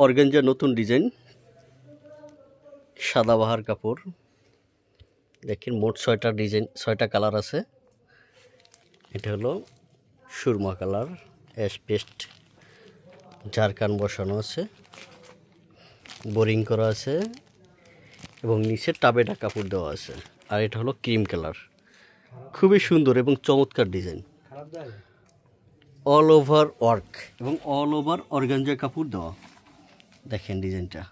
Organza নতুন design Sadabahar কাপড় দেখেন মোট 6টা ডিজাইন 6টা কালার আছে। এটা হলো সুরমা কালার, অ্যাশ পেস্ট, ঝাড়খান বসানো আছে, বোরিং করা আছে এবং নিচে টাবেটা কাপড় দেওয়া আছে। আর এটা হলো ক্রিম কালার, খুবই সুন্দর এবং চমৎকার ডিজাইন, অল ওভার ওয়ার্ক এবং অল ওভার অর্গানজা কাপড় দেওয়া। দেখেন ডিজাইনটা,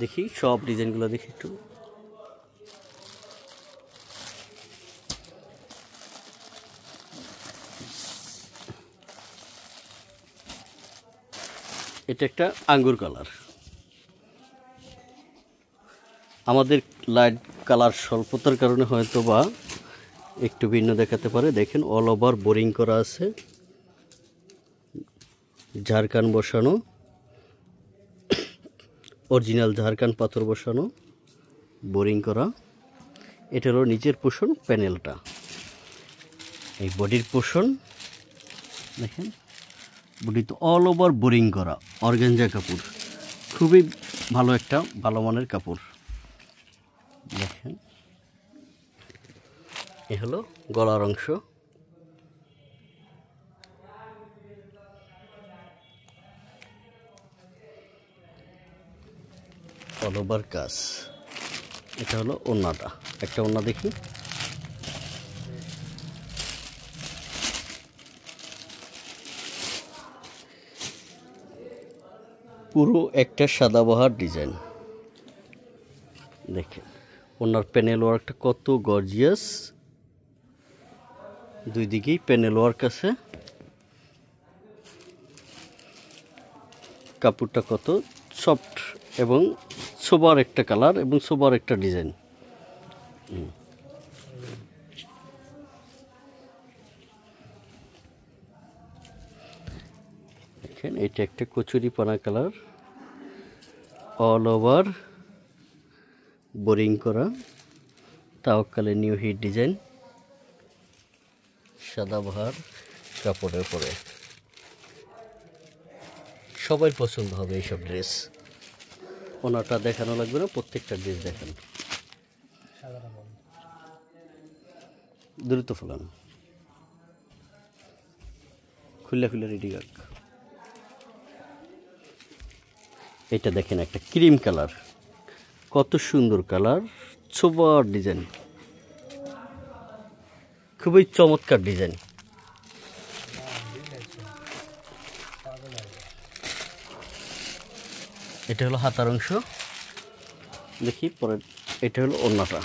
দেখি সব ডিজাইনগুলো দেখি একটু। এটা একটা আঙ্গুর কালার, আমাদের লাইট কালার স্বল্পতার কারণে হয়তো বা একটু ভিন্ন দেখাতে পারে। দেখেন অল ওভার বোরিং করা আছে, ঝাড়খান বসানো, অরিজিনাল ঝাড়খান পাথর বসানো, বোরিং করা। এটা হলো নিচের পোষণ প্যানেলটা, এই বডির পোষণ দেখেন, বডিতে অল ওভার বোরিং করা অর্গানজা কাপড়, খুবই ভালো একটা ভালো মানের কাপড়। দেখেন এ হলো গলার অংশ, অল ওভার কাজ। এটা হলো ওড়নাটা, একটা ওড়না দেখি। পুরো একটা সাদাবাহার ডিজাইন, দেখেন ওনার প্যানেল ওয়ার্কটা কত গর্জিয়াস, দুই দিকেই প্যানেল ওয়ার্ক আছে। কাপড়টা কত সফট এবং সোবার একটা কালার এবং সোবার একটা ডিজাইন। দেখেন এটা একটা কচুরি পানা কালার, অল ওভার বোরিং করা, তাওয়াক্কালে নিউ হিট ডিজাইন, সাদাবাহার কাপড়ের পরে। সবাই পছন্দ হবে এইসব ড্রেস। ওনাটা দেখানো লাগবে না, প্রত্যেকটা ড্রেস দেখান। দ্রুত ফেলান, খুলে খুলে রেডি রাখ। এটা দেখেন একটা ক্রিম কালার, কত সুন্দর কালার, সুপার ডিজাইন, খুবই চমৎকার ডিজাইন। এটা হলো হাতার অংশ, দেখি পরে। এটা হলো ওড়নাটা,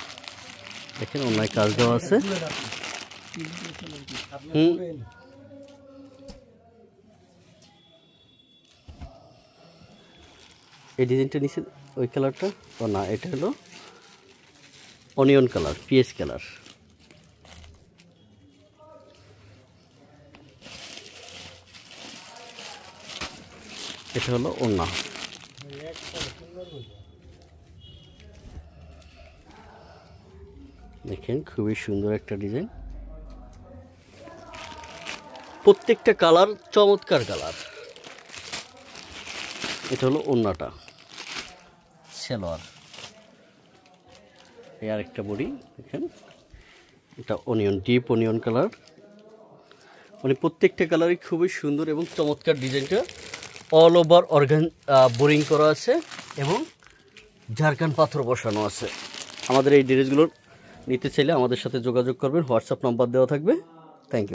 দেখেন ওড়নায় কাজ দেওয়া আছে। এই ডিজাইনটা নিচে ওই কালারটা, ও না, এটা হলো অনিয়ন কালার, পিএস কালার। এটা হলো ওড়না, দেখেন খুবই সুন্দর একটা ডিজাইন, প্রত্যেকটা কালার চমৎকার কালার। এটা হলো ওড়নাটা, সালোয়ার, এই আরেকটা বডি দেখেন, এটা অনিয়ন, ডিপ অনিয়ন কালার। মানে প্রত্যেকটা কালারই খুবই সুন্দর এবং চমৎকার। ডিজাইনটা অল ওভার অর্গান বোরিং করা আছে এবং ঝাড়খান পাথর বসানো আছে। আমাদের এই ড্রেসগুলোর নিতে চাইলে আমাদের সাথে যোগাযোগ করবেন, হোয়াটসঅ্যাপ নাম্বার দেওয়া থাকবে। Thank you.